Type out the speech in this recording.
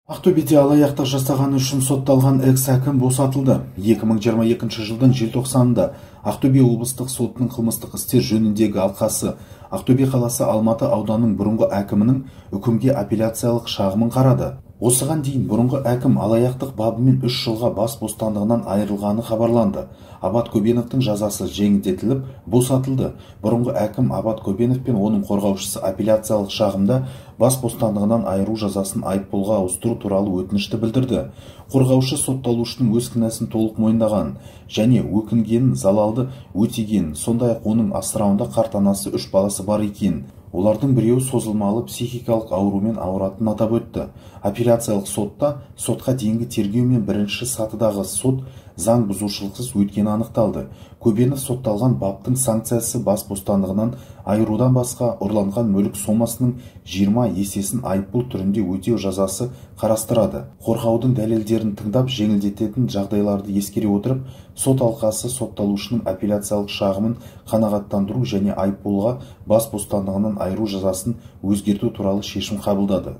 Ақтөбеде алаяқтық жасағаны үшін сотталған экс-әкім босатылды. 2022 жылдың желтоқсанында Ақтөбе облыстық сотының қылмыстық істер жөніндегі алқасы Ақтөбе қаласы Алматы ауданының бұрынғы әкімінің үкімге апелляциялық шағымын қарады. Осыған дейін бұрынғы әкім алаяқтық бабымен 3 жылға бас бостандығынан айырылғаны хабарланды. Абат Көбеновтың жазасы жеңілдетіліп, босатылды. Бұрынғы әкім Абат Көбенов пен оның қорғаушысы апелляциялық шағымда бас бостандығынан айыру жазасын айыппұлға ауыстыру туралы өтінішті білдірді. Қорғаушы сотталушының өз кінәсін толық мойындағанын және өкінгенін, залалды өтегенін, сондай-ақ оның асырауында қарт анасы 3 баласы бар екенін, олардың біреуі созылмалы психикалық аурумен ауыратынын атап өтті. Апелляциялық сотқа дейінгі тергеу мен бірінші сатыдағы сот заң бұзушылықсыз өткені анықталды. Көбенов сотталған баптың санкциясы бас бостандығынан айырудан басқа ұрланған мүлік сомасының 20 есесін айыппұл түрінде өтеу жазасы қарастырады. Қорғаудың дәлелдерін тыңдап жеңілдететін жағдайларды ескере отырып, сот алқасы сотталушының апелляциялық шағымын қанағаттандыру және айыппұлға бас бостандығынан айыру жазасын өзгерту туралы шешім қабылдады.